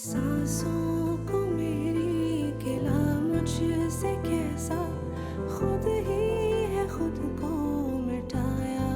सांसों को मेरी गिला मुझसे कैसा, खुद ही है खुद को मिटाया।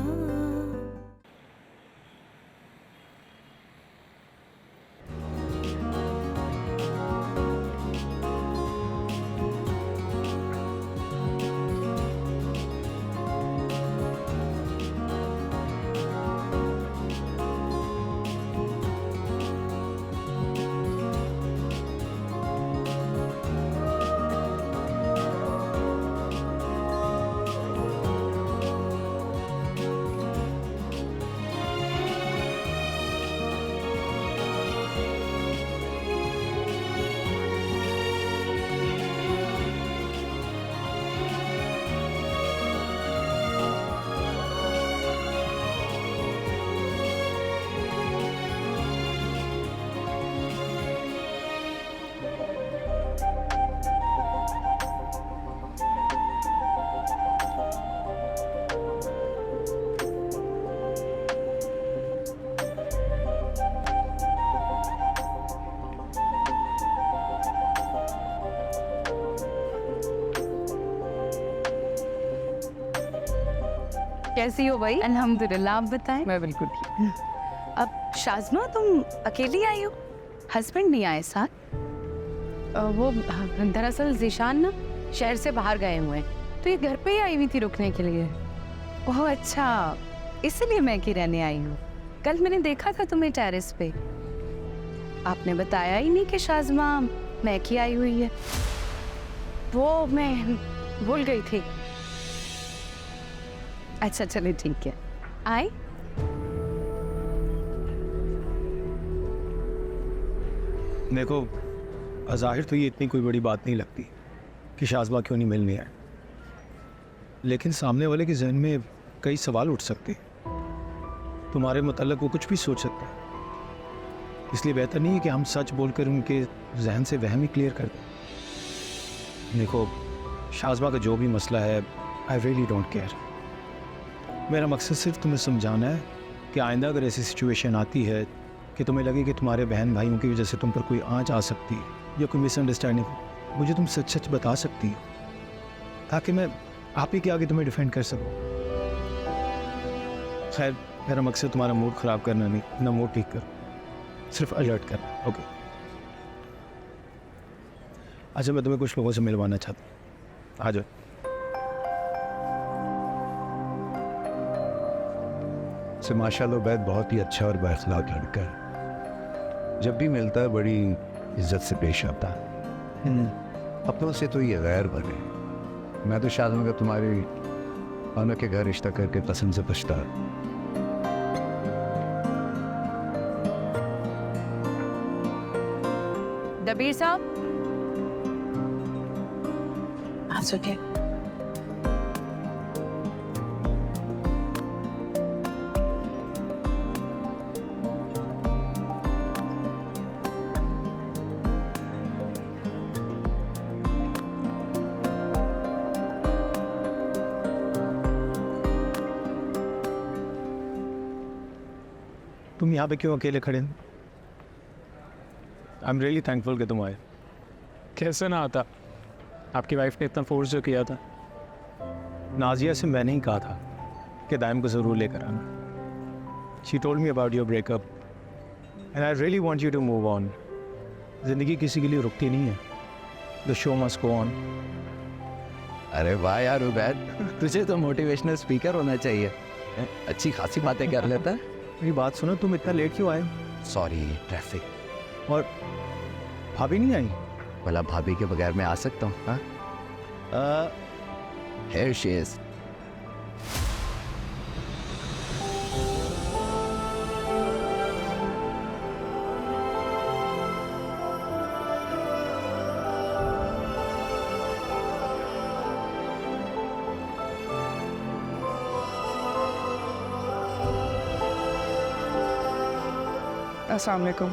कैसी हो भाई? अल्हम्दुलिल्लाह, आप बताएं। मैं बिल्कुल ठीक। अब शाज़मा, तुम अकेली आई हो? हस्बैंड नहीं आए साथ? वो दरअसल ज़ीशान ना शहर से बाहर गए हुए हैं, तो ये घर पे ही आई हुई थी रुकने के लिए। ओह अच्छा, इसलिए मैं की रहने आई हूँ। कल मैंने देखा था तुम्हें टेरेस पे। आपने बताया ही नहीं कि शाज़मा मैं की आई हुई है। वो मैं भूल गई थी। अच्छा चलिए ठीक है, आए। देखो, ज़ाहिर तो ये इतनी कोई बड़ी बात नहीं लगती कि शाज़मा क्यों नहीं मिलने आए, लेकिन सामने वाले के जहन में कई सवाल उठ सकते हैं। तुम्हारे मुताल्लिक़ वो कुछ भी सोच सकता है, इसलिए बेहतर नहीं है कि हम सच बोलकर उनके जहन से वहम ही क्लियर कर दें। देखो, शाज़मा का जो भी मसला है, आई रियली डोंट केयर। मेरा मकसद सिर्फ तुम्हें समझाना है कि आइंदा अगर ऐसी सिचुएशन आती है कि तुम्हें लगे कि तुम्हारे बहन भाइयों की वजह से तुम पर कोई आँच आ सकती है या कोई मिसअंडरस्टैंडिंग, मुझे तुम सच सच बता सकती हो, ताकि मैं आप ही के आगे तुम्हें डिफेंड कर सकूं। खैर, मेरा मकसद तुम्हारा मूड ख़राब करना नहीं, ना मूड ठीक कर, सिर्फ अलर्ट करना। ओके, अच्छा मैं तुम्हें कुछ लोगों से मिलवाना चाहता हूँ, आ जाओ। से माशाल्लाह बैद बहुत ही अच्छा और बाखलाक लड़का है। जब भी मिलता है बड़ी इज्जत से पेश आता है। अपनों से तो ये गैर बने। मैं तो शायद मगर तुम्हारी अना के घर रिश्ता करके कसम से पछता। दबीर साहब, आ चुके। तुम यहाँ पे क्यों अकेले खड़े? आई एम रियली थैंकफुल कि तुम आए। कैसे ना आता, आपकी वाइफ ने इतना फोर्स जो किया था। नाजिया से मैंने ही कहा था कि दाइम को ज़रूर लेकर आना। She told me about your breakup and I really want you to move on. ज़िंदगी किसी के लिए रुकती नहीं है, the show must go on. अरे वाह यार उबैद, तुझे तो मोटिवेशनल स्पीकर होना चाहिए। अच्छी खासी बातें कर लेता है। मेरी बात सुनो, तुम इतना लेट क्यों आए? Sorry, traffic. और भाभी नहीं आई? भला भाभी के बगैर मैं आ सकता हूँ? हाँ, here she is. अस्सलाम वालेकुम।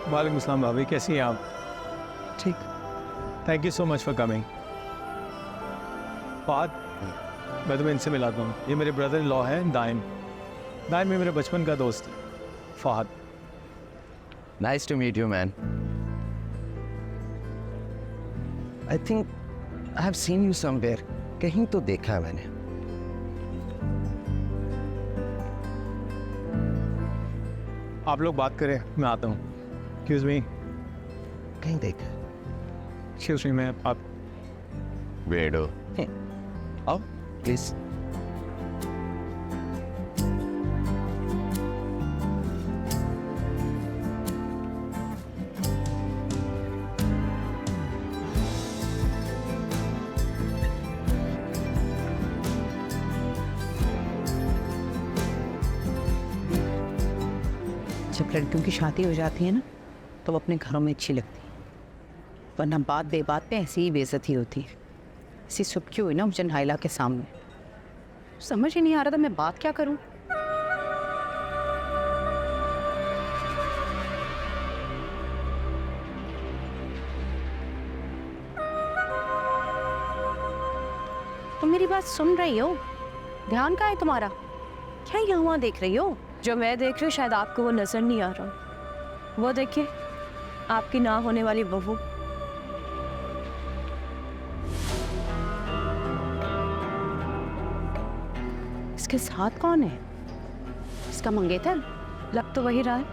वालेकुम अस्सलाम भाभी, कैसी हैं आप? ठीक। Thank you so much for coming. Fahd, मैं तुम्हें इनसे मिलाता हूँ। ये मेरे ब्रदर इन लॉ हैं, दाइम। दाइम में मेरे बचपन का दोस्त है, फाद। Nice to meet you man. I think I have seen you somewhere, कहीं तो देखा है मैंने। आप लोग बात करें, मैं आता हूँ। Excuse me. कहीं देखा है। एक्सक्यूज मी, मैं आप वेडो आओ प्लीज। जब लड़कियों की शादी हो जाती है ना तो वो अपने घरों में अच्छी लगती है, वरना बात बेबात पे ऐसी ही बेइज्जती होती है। ऐसी सुबकी हुई ना मुझे नाइला के सामने, समझ ही नहीं आ रहा था मैं बात क्या करूं। तुम मेरी बात सुन रही हो? ध्यान कहाँ है तुम्हारा? क्या यहाँ वहाँ देख रही हो? जो मैं देख रही हूँ शायद आपको वो नजर नहीं आ रहा। वो देखिए, आपकी ना होने वाली बहू। इसके साथ कौन है? इसका मंगेतर? लग तो वही रहा है।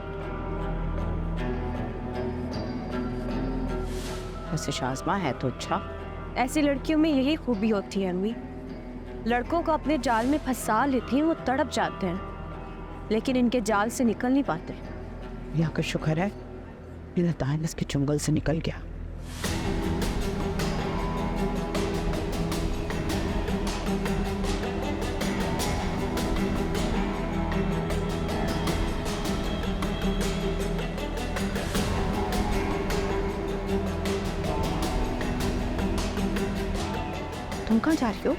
वैसे शाज़मा है तो अच्छा। ऐसी लड़कियों में यही खूबी होती है अम्मी, लड़कों को अपने जाल में फंसा लेती हैं, वो तड़प जाते हैं लेकिन इनके जाल से निकल नहीं पाते। यहाँ का शुक्र है मेरा दाहिना इसके चुंगल से निकल गया। तुम कहाँ जा रही हो?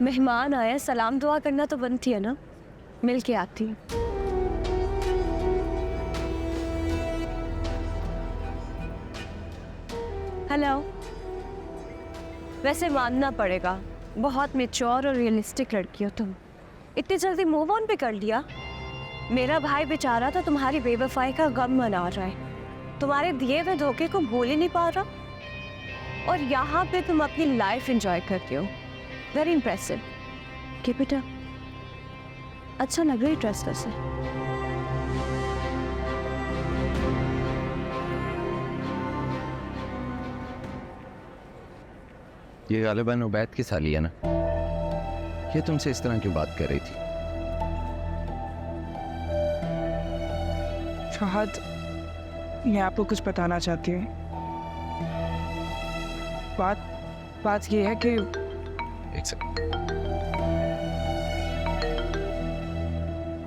मेहमान आए, सलाम दुआ करना तो बनती है ना, मिल के आती हूँ। हेलो। वैसे मानना पड़ेगा, बहुत मैच्योर और रियलिस्टिक लड़की हो तुम। इतनी जल्दी मूव ऑन भी कर लिया। मेरा भाई बेचारा था तुम्हारी बेवफाई का गम मना रहा है, तुम्हारे दिए हुए धोखे को भूल ही नहीं पा रहा, और यहाँ पे तुम अपनी लाइफ एंजॉय करती हो। Very impressive. Keep it up. अच्छा लग रही ड्रेस वैसे। ये गालिबन उबैद की साली है ना, ये तुमसे इस तरह क्यों बात कर रही थी? फहद, मैं आपको कुछ बताना चाहती हूँ। बात ये है कि एक सेकंड।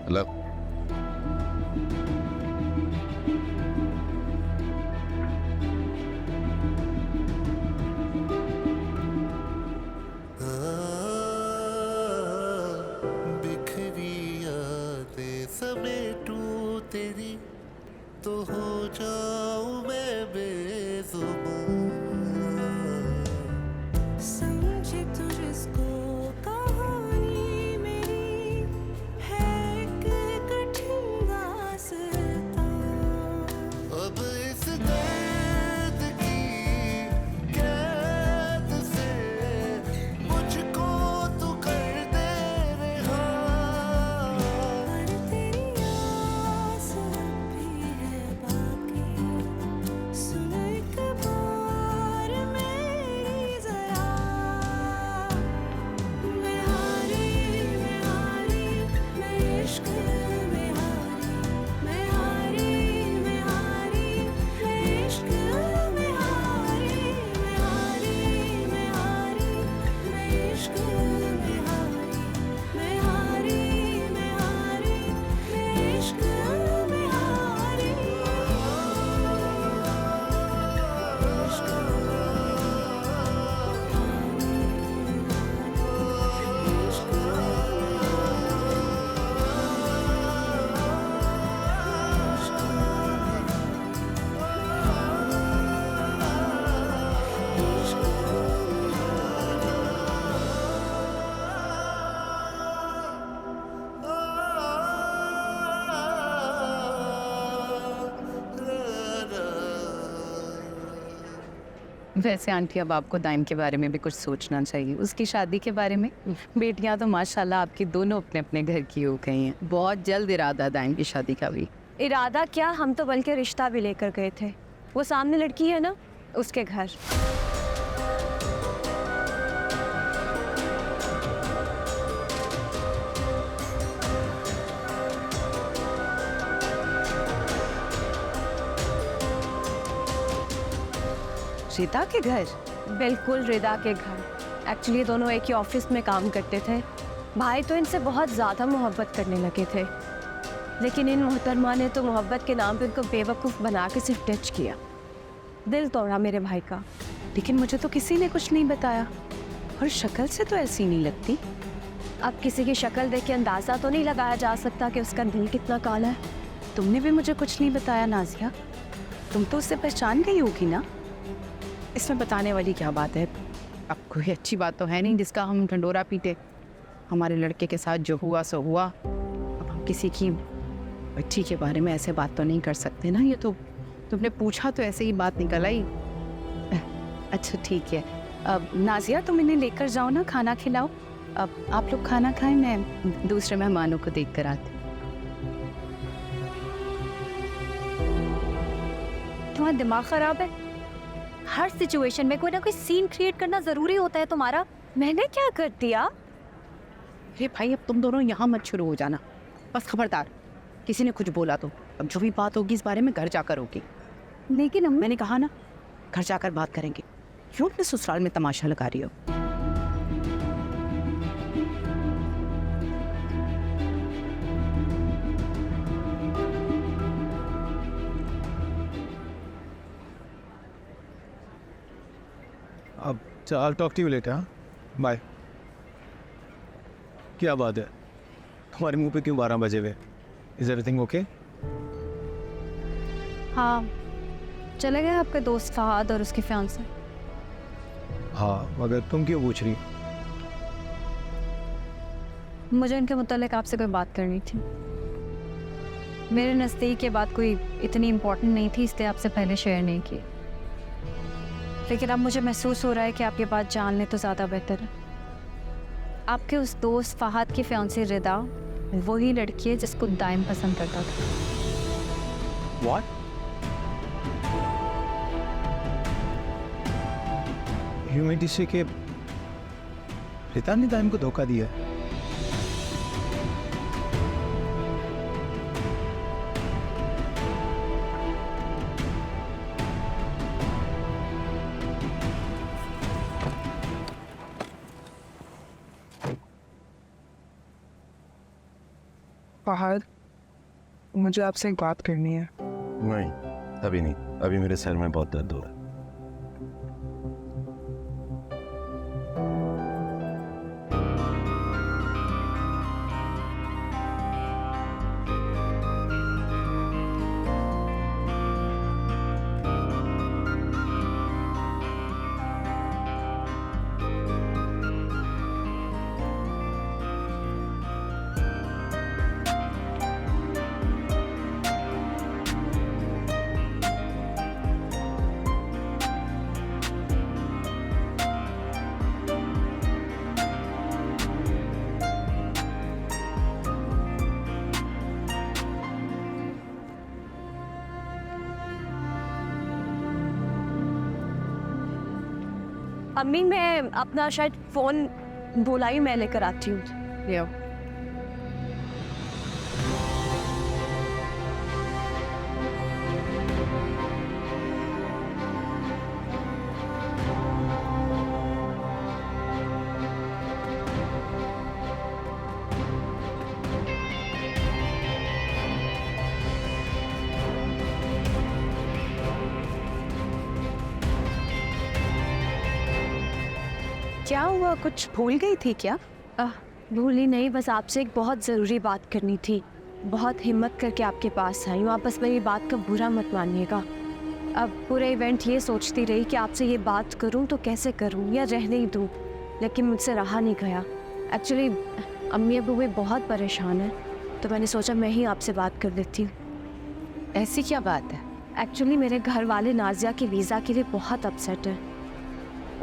हेलो, बिखरी यादें समेटूं तेरी, तो हो जाऊं मैं बेज़ुबान। समझे तुझको कहानी मेरी है एक कठिन दास्तां। अब इस दर्द की कैद से मुझको तू कर दे रिहा। पर तेरी आस भी है बाकी, सुन एक बार मेरी जरा। मैं हारी मैं इश्क में हारी, मैं हारी मैं वैसे आंटी अब आपको दाइम के बारे में भी कुछ सोचना चाहिए, उसकी शादी के बारे में। बेटियां तो माशाल्लाह आपकी दोनों अपने अपने घर की हो गई हैं। बहुत जल्द इरादा दाइम की शादी का भी। इरादा क्या, हम तो बल्कि रिश्ता भी लेकर गए थे। वो सामने लड़की है ना, उसके घर। रिदा के घर? बिल्कुल रिदा के घर। एक्चुअली दोनों एक ही ऑफिस में काम करते थे। भाई तो इनसे बहुत ज़्यादा मोहब्बत करने लगे थे, लेकिन इन मोहतरमा ने तो मोहब्बत के नाम पे उनको बेवकूफ़ बना के सिर्फ टच किया। दिल तोड़ा मेरे भाई का। लेकिन मुझे तो किसी ने कुछ नहीं बताया, और शक्ल से तो ऐसी नहीं लगती। अब किसी की शक्ल देख के अंदाज़ा तो नहीं लगाया जा सकता कि उसका दिल कितना काला है। तुमने भी मुझे कुछ नहीं बताया नाजिया, तुम तो उससे पहचान गई होगी ना। इसमें बताने वाली क्या बात है? अब कोई अच्छी बात तो है नहीं जिसका हम ढंडोरा पीटे। हमारे लड़के के साथ जो हुआ सो हुआ। अब हम किसी की बच्ची के बारे में ऐसे बात तो नहीं कर सकते ना। ये तो तुमने पूछा तो ऐसे ही बात निकल आई। अच्छा ठीक है, अब नाजिया तुम इन्हें लेकर जाओ ना, खाना खिलाओ। अब आप लोग खाना खाएं, मैं दूसरे मेहमानों को देख कर आती। तुम्हारा दिमाग ख़राब है? हर सिचुएशन में कोई ना कोई सीन क्रिएट करना ज़रूरी होता है तुम्हारा। मैंने क्या कर दिया? अरे भाई, अब तुम दोनों यहाँ मत शुरू हो जाना, बस खबरदार। किसी ने कुछ बोला तो अब जो भी बात होगी इस बारे में घर जाकर होगी। लेकिन मैंने कहा ना, घर जाकर बात करेंगे। क्यों अपने ससुराल में तमाशा लगा रही हो? अब I'll talk to you later, हाँ? बाय। क्या बात है, तुम्हारे मुंह पे क्यों 12 बजे हुए? Is everything okay? हाँ, चले गए आपके दोस्त फहाद और उसके फियांसे। हाँ, मगर तुम क्यों पूछ रही? मुझे इनके मुतालिक आपसे कोई बात करनी थी। मेरे नज़दीक ये बात कोई इतनी इम्पोर्टेंट नहीं थी, इसलिए आपसे पहले शेयर नहीं की। लेकिन अब मुझे महसूस हो रहा है कि आप ये बात जान लें तो ज़्यादा बेहतर है। आपके उस दोस्त फहाद की फियांसी रिदा वही लड़की है जिसको दाइम पसंद करता था। What? You mean to say कि रिता ने दाइम को धोखा दिया? फहद, मुझे आपसे एक बात करनी है। नहीं, अभी नहीं, अभी मेरे सर में बहुत दर्द हो रहा है। अम्मी, मैं अपना शायद फ़ोन भुला ही, मैं लेकर आती हूँ। ले आओ। क्या हुआ, कुछ भूल गई थी क्या? भूली नहीं, बस आपसे एक बहुत ज़रूरी बात करनी थी। बहुत हिम्मत करके आपके पास आई हूँ। आप बस मेरी बात का बुरा मत मानिएगा। अब पूरे इवेंट ये सोचती रही कि आपसे ये बात करूँ तो कैसे करूँ या रहने ही दूँ, लेकिन मुझसे रहा नहीं गया। एक्चुअली अम्मी अबू भी बहुत परेशान हैं, तो मैंने सोचा मैं ही आपसे बात कर देती हूँ। ऐसी क्या बात है? एक्चुअली मेरे घर वाले नाजिया के वीज़ा के लिए बहुत अपसेट हैं।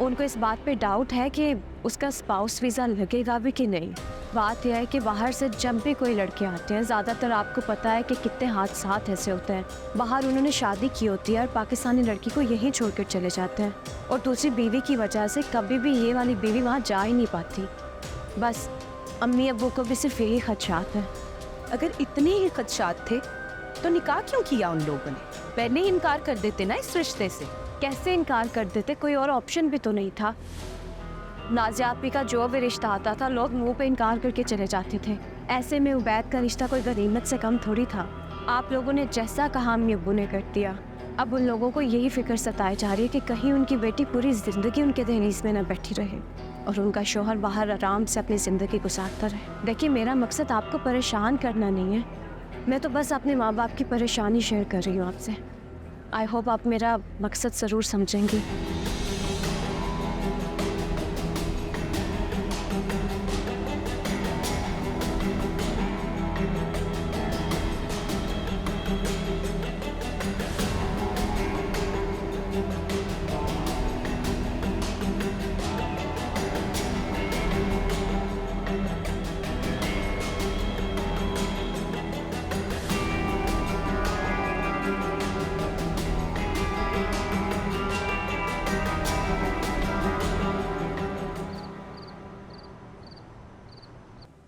उनको इस बात पे डाउट है कि उसका स्पाउस वीज़ा लगेगा भी कि नहीं। बात यह है कि बाहर से जब भी कोई लड़के आते हैं, ज़्यादातर आपको पता है कि कितने हादसात ऐसे होते हैं। बाहर उन्होंने शादी की होती है और पाकिस्तानी लड़की को यहीं छोड़कर चले जाते हैं, और दूसरी बीवी की वजह से कभी भी ये वाली बीवी वहाँ जा ही नहीं पाती। बस अम्मी अब्बू को भी सिर्फ यही खदशात है। अगर इतने ही खदशात थे तो निकाह क्यों किया उन लोगों ने? पहले ही इनकार कर देते ना इस रिश्ते से। कैसे इनकार कर देते, कोई और ऑप्शन भी तो नहीं था। नाज़िया आपी का जो भी रिश्ता आता था लोग मुंह पे इनकार करके चले जाते थे। ऐसे में उबैद का रिश्ता कोई गनीमत से कम थोड़ी था। आप लोगों ने जैसा कहा अम्मी अब्बू ने कर दिया। अब उन लोगों को यही फिक्र सताई जा रही है कि कहीं उनकी बेटी पूरी ज़िंदगी उनके दहलीज में न बैठी रहे और उनका शौहर बाहर आराम से अपनी ज़िंदगी गुजारता रहे। देखिए, मेरा मकसद आपको परेशान करना नहीं है, मैं तो बस अपने माँ बाप की परेशानी शेयर कर रही हूँ आपसे। आई होप आप मेरा मकसद ज़रूर समझेंगी।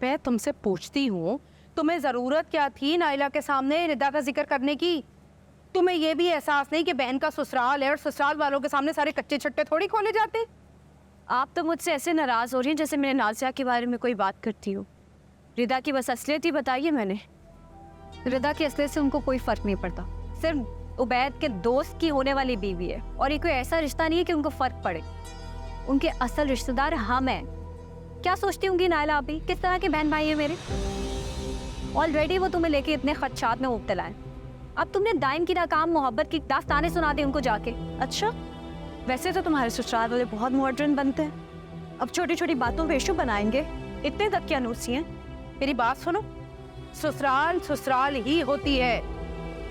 मैं तुमसे पूछती हूँ, तुम्हें ज़रूरत क्या थी नाइला के सामने रिदा का जिक्र करने की? तुम्हें यह भी एहसास नहीं कि बहन का ससुराल है और ससुराल वालों के सामने सारे कच्चे छट्टे थोड़ी खोले जाते? आप तो मुझसे ऐसे नाराज़ हो रही हैं जैसे मैंने नाज़िया के बारे में कोई बात करती हूँ। रिदा की बस असलियत ही बताइए मैंने। रिदा की असलियत से उनको कोई फ़र्क नहीं पड़ता। सिर्फ उबैद के दोस्त की होने वाली बीवी है और ये कोई ऐसा रिश्ता नहीं है कि उनको फ़र्क पड़े। उनके असल रिश्तेदार हम हैं। क्या सोचती होंगी नाइला अभी, किस तरह के बहन भाई हैं मेरे? ऑलरेडी वो तुम्हें लेके इतने खदशात में मुब्तला है। अब तुमने दाइम की नाकाम मोहब्बत की दास्तानें सुना दी उनको जाके। अच्छा, वैसे तो तुम्हारे ससुराल वाले बहुत मॉडर्न बनते हैं, अब छोटी छोटी बातों पे इशू बनाएंगे। इतने तक क्या नूसी हैं? मेरी बात सुनो, ससुराल ससुराल ही होती है।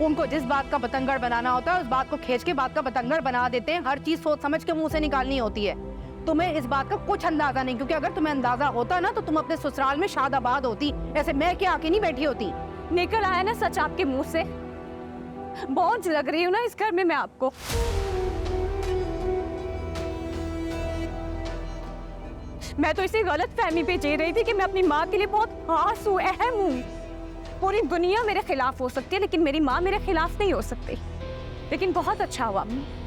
उनको जिस बात का बतंगड़ बनाना होता है उस बात को खींच के बात का बतंगड़ बना देते हैं। हर चीज सोच समझ के मुंह से निकालनी होती है। तुम्हें इस बात का कुछ अंदाजा नहीं, क्योंकि अगर तुम्हें अंदाजा होता ना तो तुम अपने ससुराल में शादाबाद होती। ऐसे मैं क्या आके नहीं बैठी होती। निकल आया ना सच आपके मुंह से। बहुत लग रही हूँ ना इस घर में मैं आपको। मैं तो इसी गलत फहमी पे जी रही थी कि मैं अपनी माँ के लिए बहुत खास हूँ, अहम हूँ। पूरी दुनिया मेरे खिलाफ हो सकती है लेकिन मेरी माँ मेरे खिलाफ नहीं हो सकती। लेकिन बहुत अच्छा हुआ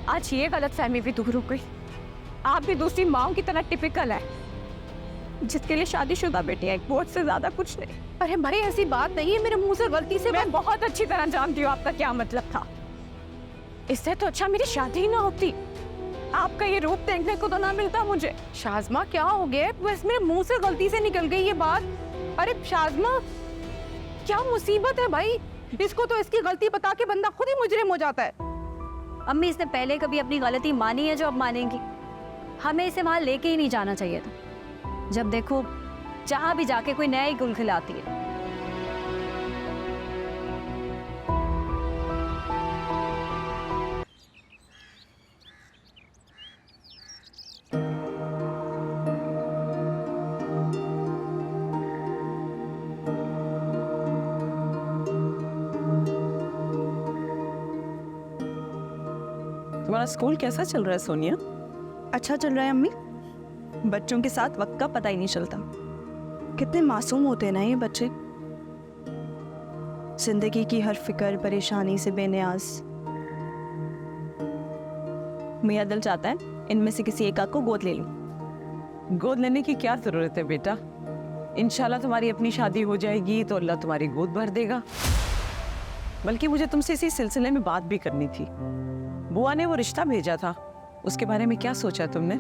आज ये गलत फहमी भी दूर हो गई। आप भी दूसरी माओं की तरह टिपिकल है जिसके लिए शादीशुदा बेटी है, बहुत से ज्यादा कुछ नहीं। अरे भाई ऐसी बात नहीं है, मेरे मुंह से गलती से मैं बहुत अच्छी तरह जानती हूँ आपका क्या मतलब था। इससे तो अच्छा मेरी शादी ही ना होती। आपका ये रूप देखने को तो ना मिलता मुझे। शाज़मा क्या हो गया? बस मेरे मुंह से गलती से निकल गई ये बात। अरे शाज़मा क्या मुसीबत है भाई, इसको तो इसकी गलती बता के बंदा खुद ही मुजरिम हो जाता है। अम्मी इसने पहले कभी अपनी गलती मानी है जो अब मानेंगी? हमें इसे वहां लेके ही नहीं जाना चाहिए था। जब देखो जहां भी जाके कोई नया ही गुल खिलाती है। तुम्हारा स्कूल कैसा चल रहा है सोनिया? अच्छा चल रहा है अम्मी। बच्चों के साथ वक्त का पता ही नहीं चलता। कितने मासूम होते हैं ना ये बच्चे, जिंदगी की हर फिक्र परेशानी से बेनियाज। मेरा दिल चाहता है इनमें से किसी एक को गोद ले लूं। गोद लेने की क्या जरूरत है बेटा, इंशाल्लाह तुम्हारी अपनी शादी हो जाएगी तो अल्लाह तुम्हारी गोद भर देगा। बल्कि मुझे तुमसे इसी सिलसिले में बात भी करनी थी। बुआ ने वो रिश्ता भेजा था, उसके बारे में क्या सोचा तुमने?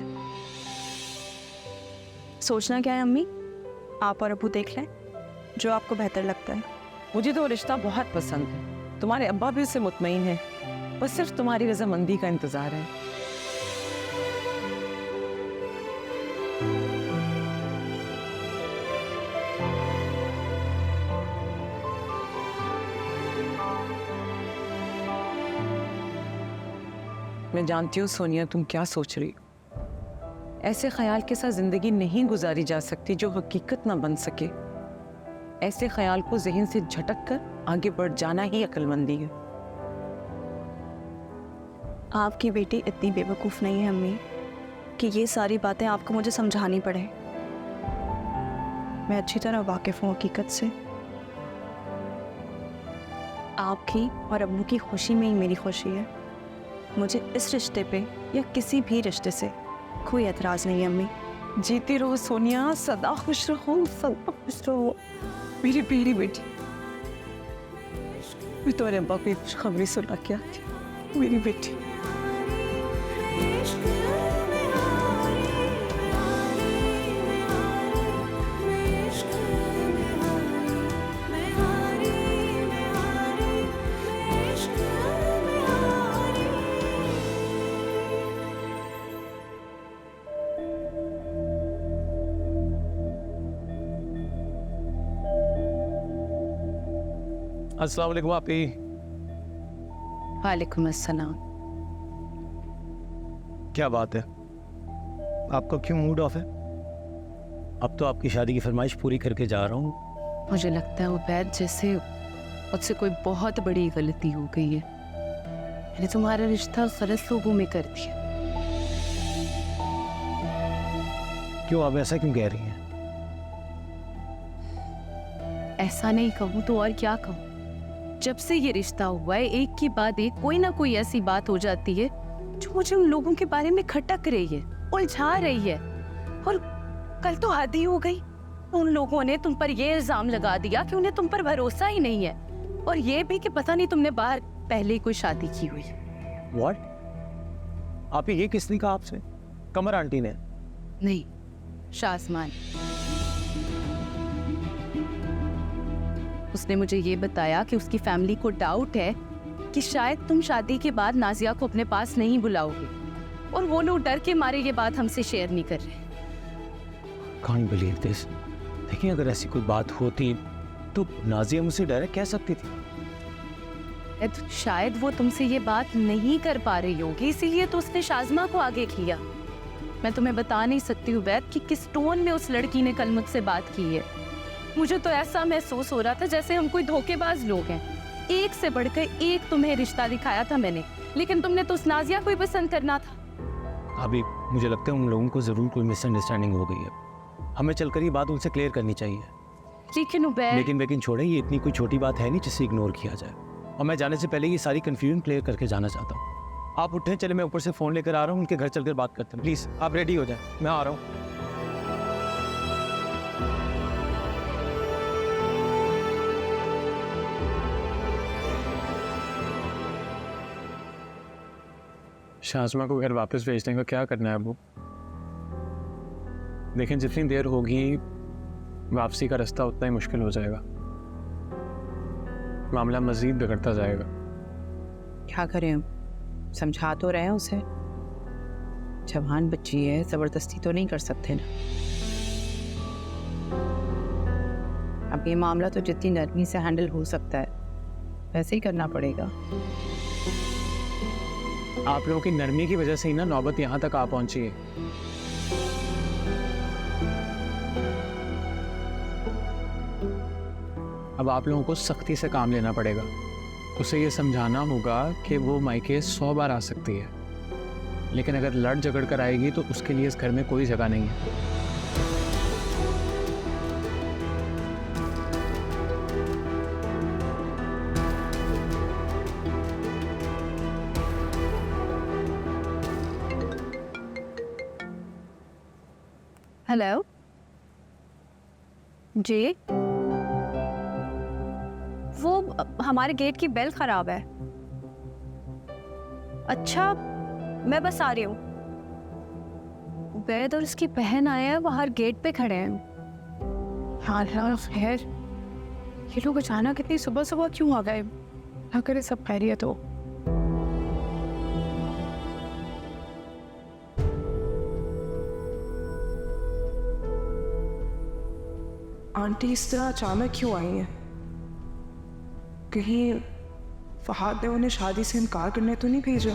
सोचना क्या है अम्मी, आप और अबू देख लें जो आपको बेहतर लगता है। मुझे तो वो रिश्ता बहुत पसंद है, तुम्हारे अब्बा भी उससे मुतमईन है, बस सिर्फ तुम्हारी रजामंदी का इंतजार है। मैं जानती हूँ सोनिया तुम क्या सोच रही हो, ऐसे ख्याल के साथ ज़िंदगी नहीं गुजारी जा सकती जो हकीकत ना बन सके। ऐसे ख्याल को जहन से झटक कर आगे बढ़ जाना ही अक्लमंदी है। आपकी बेटी इतनी बेवकूफ़ नहीं है अम्मी कि ये सारी बातें आपको मुझे समझानी पड़े। मैं अच्छी तरह वाकिफ़ हूँ हकीकत से। आपकी और अब्बू की खुशी में ही मेरी खुशी है। मुझे इस रिश्ते पे या किसी भी रिश्ते से कोई एतराज़ नहीं है अम्मी। जीती रहो सोनिया, सदा खुश रहो, सदा खुश रहो मेरी प्यारी बेटी। मैं तुम्हारे अब्बा को खुशखबरी सुना के आती हूँ मेरी बेटी। अस्सलाम वालेकुम आपी। वालेकुम अस्सलाम। क्या बात है, आपका क्यों मूड ऑफ है? अब तो आपकी शादी की फरमाइश पूरी करके जा रहा हूँ। मुझे लगता है उबैद जैसे मुझसे कोई बहुत बड़ी गलती हो गई है। मैंने तुम्हारा रिश्ता गलत लोगों में कर दिया। क्यों, आप ऐसा क्यों कह रही हैं? ऐसा नहीं कहूँ तो और क्या कहूँ। जब से ये रिश्ता हुआ है एक के बाद एक कोई ना कोई ऐसी बात हो जाती है जो मुझे उन लोगों के बारे में खटक रही है, उलझा रही है। और कल तो हद ही हो गई। उन लोगों ने तुम पर ये इल्जाम लगा दिया कि उन्हें तुम पर भरोसा ही नहीं है, और ये भी कि पता नहीं तुमने बाहर पहले ही कोई शादी की हुई। What? आप ये किसने कहा आपसे? कमर आंटी ने? नहीं, शाज़मान। उसने मुझे ये बताया कि उसकी फैमिली को डाउट है कि शायद तुम शादी के बाद नाजिया को अपने पास नहीं बुलाओगे, और वो लोग डर के मारे ये बात हमसे शेयर नहीं कर रहे। Can't believe this। देखिए, अगर ऐसी कोई बात होती तो नाजिया मुझसे डायरेक्ट कह सकती थी। शायद वो तुमसे ये बात नहीं कर पा रही होगी, इसीलिए तो उसने शाज़मा को आगे किया। मैं तुम्हें बता नहीं सकती उबैद कि किस टोन में उस लड़की ने कल मुझसे बात की है। मुझे तो ऐसा महसूस हो रहा था जैसे हम कोई धोखेबाज लोग हैं। एक से बढ़कर एक तुम्हें रिश्ता दिखाया था मैंने, लेकिन तुमने तो उस नाजिया को ही पसंद करना था। अभी मुझे लगता है उन लोगों को जरूर कोई मिसअंडरस्टैंडिंग हो गई है। हमें चलकर ये बात उनसे क्लियर करनी चाहिए। लेकिन उबैद, लेकिन छोड़े, ये इतनी कोई छोटी बात है नहीं जिससे इग्नोर किया जाए। और मैं जाने से पहले ये सारी कंफ्यूजन क्लियर करके जाना चाहता हूँ। आप उठें, चले, मैं ऊपर से फ़ोन लेकर आ रहा हूँ, उनके घर चलकर बात करते हैं। प्लीज़ आप रेडी हो जाएं, मैं आ रहा हूँ। शाज़मा को घर वापस भेजने का क्या करना है अबू? लेकिन जितनी देर होगी वापसी का रास्ता उतना ही मुश्किल हो जाएगा। मामला मजीद बिगड़ता जाएगा। क्या करें हम? समझा तो रहे हैं उसे। जवान बच्ची है, जबरदस्ती तो नहीं कर सकते ना। अब ये मामला तो जितनी नरमी से हैंडल हो सकता है वैसे ही करना पड़ेगा। आप लोगों की नरमी की वजह से ही ना नौबत यहाँ तक आ पहुंची है। अब आप लोगों को सख्ती से काम लेना पड़ेगा। उसे ये समझाना होगा कि वो मायके 100 बार आ सकती है, लेकिन अगर लड़ झगड़ कर आएगी तो उसके लिए इस घर में कोई जगह नहीं है। हेलो जी, वो हमारे गेट की बेल खराब है। अच्छा, मैं बस आ रही हूँ। वैद और उसकी बहन आए हैं, बाहर गेट पे खड़े हैं। हाँ खैर, ये लोग अचानक इतनी सुबह सुबह क्यों आ गए? ना करे सब खैरियत हो। आंटी इस तरह अचानक क्यों आई हैं? कहीं फहाद ने उन्हें शादी से इनकार करने तो नहीं भेजा?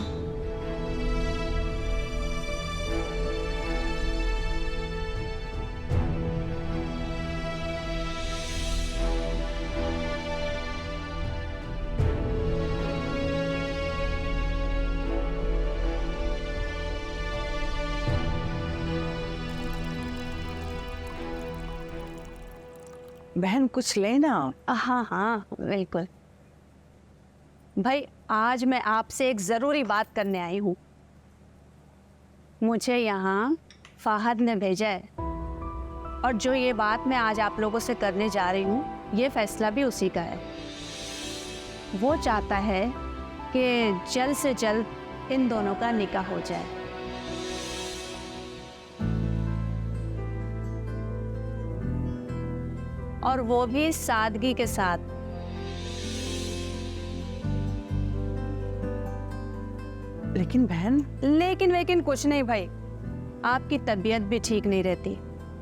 बहन कुछ लेना। हाँ हाँ बिल्कुल। भाई आज मैं आपसे एक ज़रूरी बात करने आई हूँ। मुझे यहाँ फ़ाहद ने भेजा है और जो ये बात मैं आज आप लोगों से करने जा रही हूँ ये फैसला भी उसी का है। वो चाहता है कि जल्द से जल्द इन दोनों का निकाह हो जाए। और वो भी सादगी के साथ। लेकिन बहन, लेकिन कुछ नहीं भाई, आपकी तबीयत भी ठीक नहीं रहती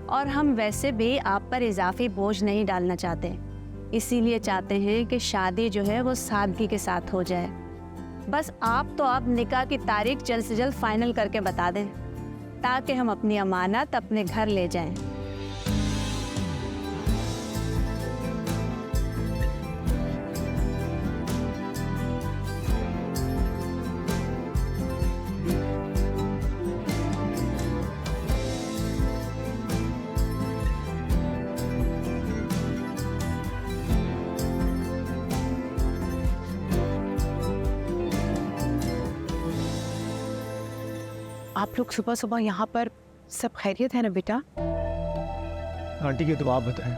और हम वैसे भी आप पर इजाफी बोझ नहीं डालना चाहते, इसीलिए चाहते हैं कि शादी जो है वो सादगी के साथ हो जाए। बस आप तो अब निकाह की तारीख जल्द से जल्द फाइनल करके बता दें ताकि हम अपनी अमानत अपने घर ले जाएं। आप लोग सुबह सुबह यहाँ पर सब खैरियत है ना बेटा? आंटी के तो आप बताएं,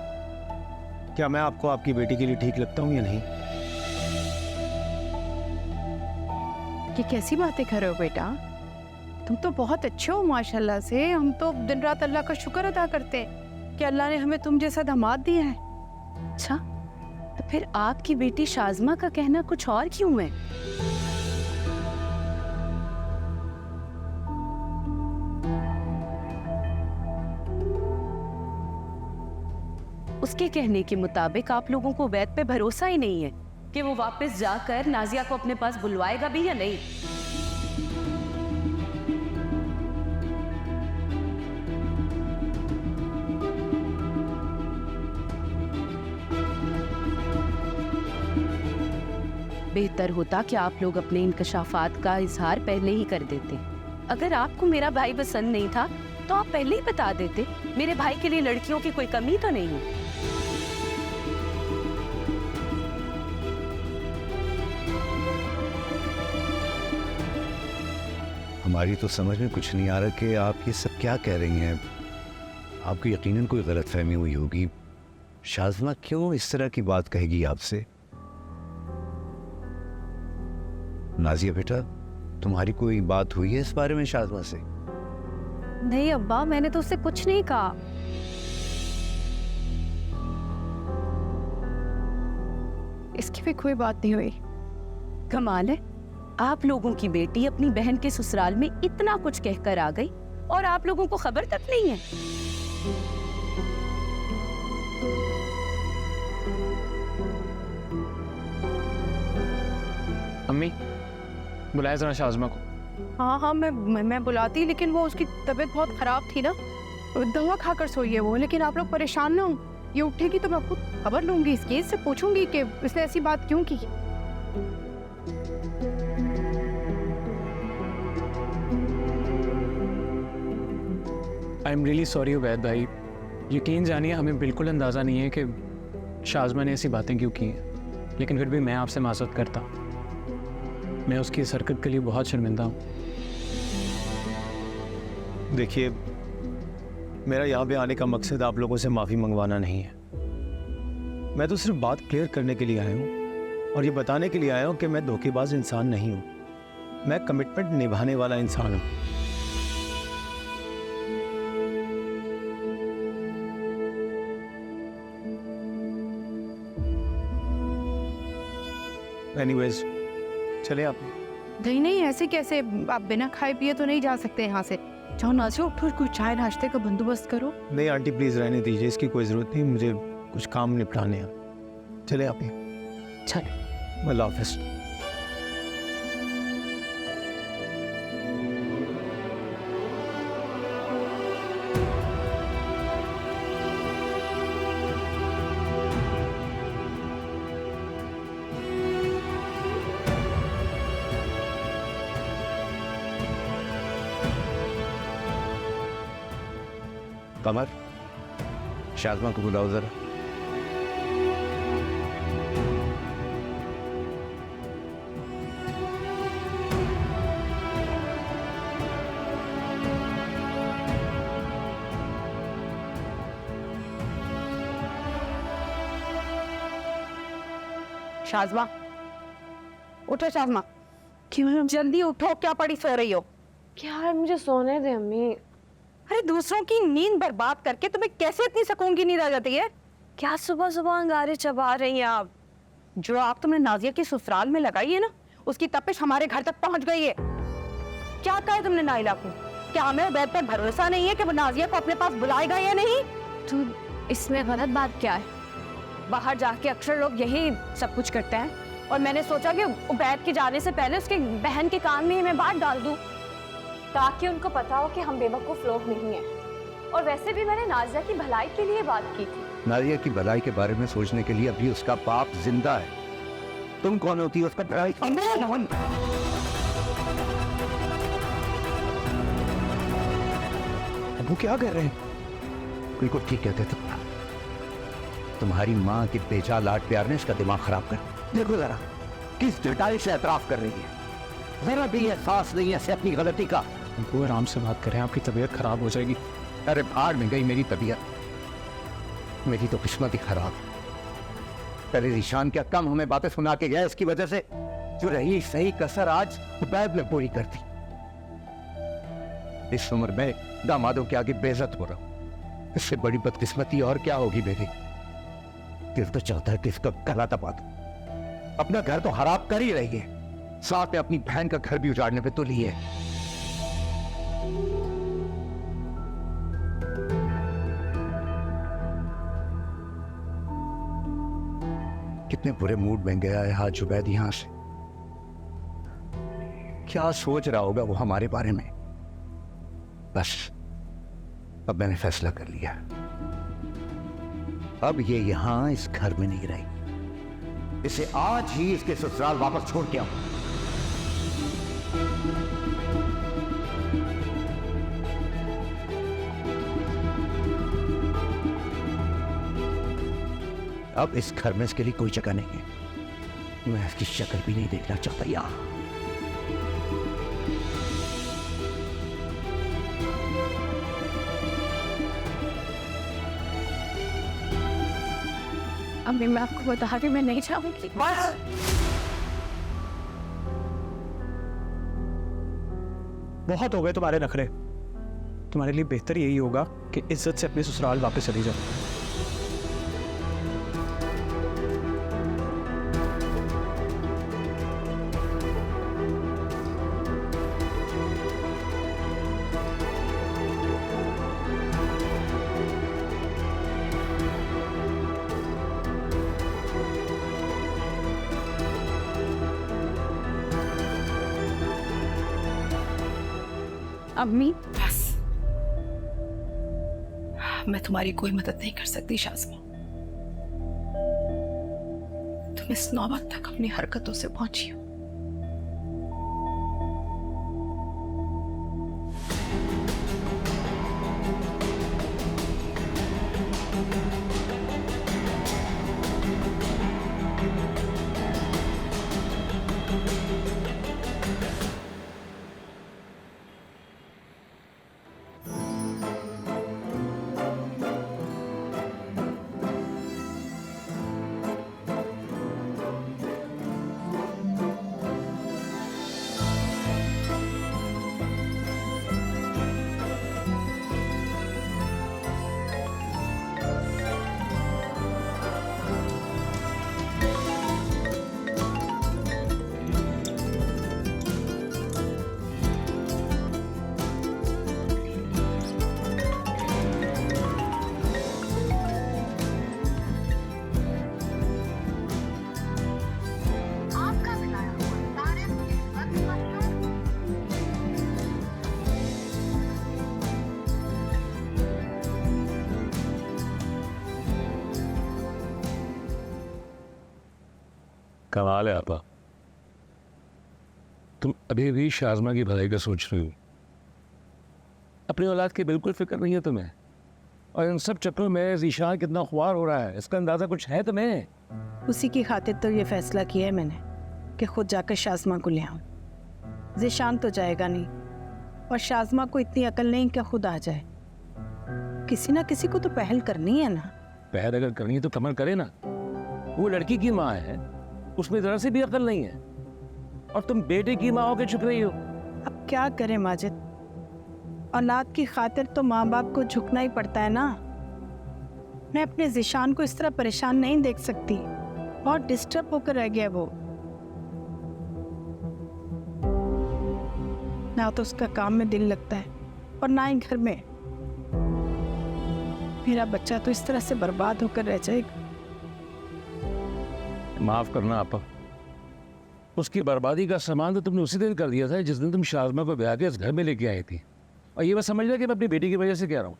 क्या मैं आपको आपकी बेटी के लिए ठीक लगता हूँ या नहीं? ये कैसी बातें कर रहे हो बेटा? तुम तो बहुत अच्छे हो माशाल्लाह से। हम तो दिन रात अल्लाह का शुक्र अदा करते हैं कि अल्लाह ने हमें तुम जैसा दामाद दिया है। अच्छा, तो फिर आपकी बेटी शाज़मा का कहना कुछ और क्यों है? उसके कहने के मुताबिक आप लोगों को उबैद पे भरोसा ही नहीं है कि वो वापस जाकर नाजिया को अपने पास बुलवाएगा भी या नहीं। बेहतर होता कि आप लोग अपने इंकशाफात का इजहार पहले ही कर देते। अगर आपको मेरा भाई पसंद नहीं था तो आप पहले ही बता देते। मेरे भाई के लिए लड़कियों की कोई कमी तो नहीं है। हमारी तो समझ में कुछ नहीं आ रहा कि आप ये सब क्या कह रही हैं। आपको यकीनन कोई गलतफहमी हुई होगी। शाज़मा क्यों इस तरह की बात कहेगी आपसे? नाजिया बेटा, तुम्हारी कोई बात हुई है इस बारे में शाज़मा से? नहीं अब्बा, मैंने तो उससे कुछ नहीं कहा। इसकी भी कोई बात नहीं हुई। कमाल है, आप लोगों की बेटी अपनी बहन के ससुराल में इतना कुछ कहकर आ गई और आप लोगों को खबर तक नहीं है। अम्मी, बुलाया जरा शाज़मा को। हाँ हाँ मैं बुलाती, लेकिन वो उसकी तबीयत बहुत ख़राब थी ना, दवा खाकर सोई है वो। लेकिन आप लोग परेशान ना हो, ये उठेगी तो मैं खुद खबर लूँगी, इस केस से पूछूंगी कि उसने ऐसी बात क्यों की। I am really sorry Ubaid भाई। यकीन जानिए हमें बिल्कुल अंदाज़ा नहीं है कि शाज़मा ने ऐसी बातें क्यों की हैं, लेकिन फिर भी मैं आपसे माज़रत करता। मैं उसकी इस हरकत के लिए बहुत शर्मिंदा हूँ। देखिए, मेरा यहाँ पे आने का मकसद आप लोगों से माफ़ी मंगवाना नहीं है। मैं तो सिर्फ बात क्लियर करने के लिए आया हूँ और ये बताने के लिए आया हूँ कि मैं धोखेबाज इंसान नहीं हूँ। मैं कमिटमेंट निभाने वाला इंसान हूँ। एनीवेज, चले आप। नहीं, ऐसे कैसे? आप बिना खाए पिए तो नहीं जा सकते यहाँ से। जाओ नाजिया, उठो, कोई चाय नाश्ते का बंदोबस्त करो। नहीं आंटी, प्लीज़ रहने दीजिए, इसकी कोई ज़रूरत नहीं। मुझे कुछ काम निपटाने हैं। चले आप। चलो, अल्लाह हाफ़िज़। कमर, शाज़मा को बुलाओ जरा। शाज़मा, उठो शाज़मा, क्यों? जल्दी उठो, क्या पड़ी सो रही हो? क्या है, मुझे सोने दे अम्मी। अरे दूसरों की नींद बर्बाद करके तुम्हें कैसे इतनी सुकून की नींद आ जाती है? क्या सुबह सुबह अंगारे चबा रही हैं आप? जो आग तुमने नाजिया की ससुराल में लगाई है ना, उसकी तपिश हमारे घर तक पहुंच गई है। क्या कहा है तुमने नाइला को? क्या हमें उबैद पर भरोसा नहीं है कि वो नाजिया को अपने पास बुलाएगा या नहीं? तो इसमें गलत बात क्या है? बाहर जाके अक्सर लोग यही सब कुछ करते हैं, और मैंने सोचा कि उबैद के जाने से पहले उसके बहन के कान में ही मैं बात डाल दूं, ताकि उनको पता हो कि हम बेवकूफ़ लोग नहीं हैं। और वैसे भी मैंने नाजिया की भलाई के लिए बात की थी। नाजिया की भलाई के बारे में सोचने के लिए अभी उसका बाप जिंदा है। तुम कौन होती हो उसका भलाई? वो क्या कर रहे हैं? बिल्कुल ठीक कहते तुम। तुम्हारी माँ के बेजा लाड प्यार ने इसका दिमाग खराब कर। देखो जरा किस ढटाई से एतराफ कर रही है, जरा भी एहसास नहीं है इसे अपनी गलती का। वो आराम से बात करें, आपकी तबीयत खराब हो जाएगी। अरे भाड़ में गई मेरी तबीयत, मेरी तो किस्मत ही खराब। पहले ईशान क्या कम हमें बातें सुना के गया, इसकी वजह से जो रही सही कसर आज उबैद ने पूरी कर दी। इस उम्र में दामादों के आगे बेइज्जत हो रहा हूं, इससे बड़ी बदकिस्मती और क्या होगी मेरी। दिल तो चाहता है कि इसका गला दबा दूं। अपना घर तो खराब कर ही रही है, साथ में अपनी बहन का घर भी उजाड़ने पे तुली है। कितने बुरे मूड में गया है आज जुबैद यहां से। क्या सोच रहा होगा वो हमारे बारे में। बस अब मैंने फैसला कर लिया, अब ये यहां इस घर में नहीं रही। इसे आज ही इसके ससुराल वापस छोड़ के आऊं। अब इस घर में इसके लिए कोई जगह नहीं है। मैं इसकी शक्ल भी नहीं देखना चाहता यहां। अम्मी मैं आपको बता रही, मैं नहीं चाहूंगी। बस बहुत हो गए तुम्हारे नखरे। तुम्हारे लिए बेहतर यही होगा कि इज्जत से अपने ससुराल वापस चली जाओ। अम्मी बस, मैं तुम्हारी कोई मदद नहीं कर सकती शाज़मा। तुम इस नौबत तक अपनी हरकतों से पहुंची हो। कमाल है आपा, तुम अभी भी शाज़मा की भलाई का सोच रही हो। अपनी औलाद की बिल्कुल फिक्र नहीं है तुम्हें, और इन सब चक्करों में ज़ीशान कितना ख्वार हो रहा है इसका अंदाज़ा कुछ है तुम्हें? उसी की खातिर तो ये फैसला किया है मैंने कि खुद जाकर शाज़मा को ले आऊं। ज़ीशान तो जाएगा नहीं, और शाज़मा को इतनी अकल नहीं कि खुद आ जाए। किसी ना किसी को तो पहल करनी है ना। पहल अगर करनी है तो कमर करे ना, वो लड़की की माँ है, उसमें ज़रा सी भी अकल नहीं है, और तुम बेटे की माँ होकर चुप रही हो। अब क्या करें माजिद, औलाद की खातिर तो माँ बाप को झुकना ही पड़ता है ना। मैं अपने ज़िशान को इस तरह परेशान नहीं देख सकती, बहुत डिस्टर्ब होकर रह गया वो। ना तो उसका काम में दिल लगता है और ना ही घर में। मेरा बच्चा तो इस तरह से बर्बाद होकर रह जाएगा। माफ करना आपा, उसकी बर्बादी का सामान तो तुमने उसी दिन कर दिया था जिस दिन तुम शाज़मा को ब्याह के इस घर में लेके आई थी, और ये बस समझ लिया कि मैं अपनी बेटी की वजह से कह रहा हूँ।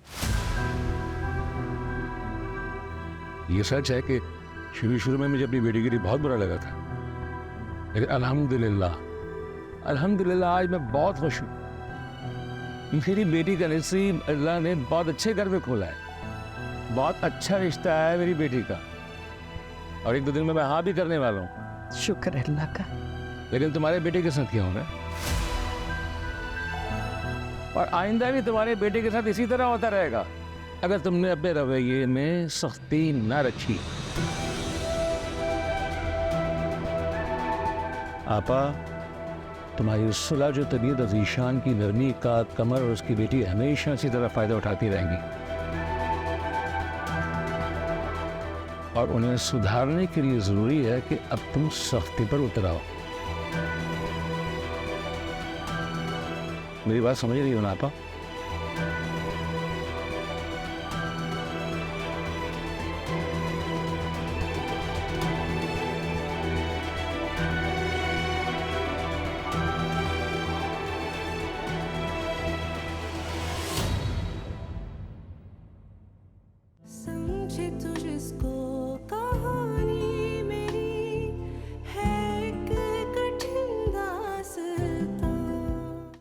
ये सच है कि शुरू में मुझे अपनी बेटी के लिए बहुत बुरा लगा था, लेकिन अल्हम्दुलिल्लाह आज मैं बहुत खुश हूँ। मेरी बेटी का नसीब अल्लाह ने बहुत अच्छे घर में खोला है, बहुत अच्छा रिश्ता है मेरी बेटी का, और एक दो दिन में मैं हाँ भी करने वाला हूँ। शुक्र है अल्लाह का। लेकिन तुम्हारे बेटे के साथ क्या होगा, और आइंदा भी तुम्हारे बेटे के साथ इसी तरह होता रहेगा अगर तुमने अपने रवैये में सख्ती न रखी। आपा, तुम्हारी सुलह जो तबीयत अजीशान की नरमी का कमर और उसकी बेटी हमेशा इसी तरह फ़ायदा उठाती रहेंगी, और उन्हें सुधारने के लिए ज़रूरी है कि अब तुम सख्ती पर उतर आओ। मेरी बात समझ रही हो ना आपा?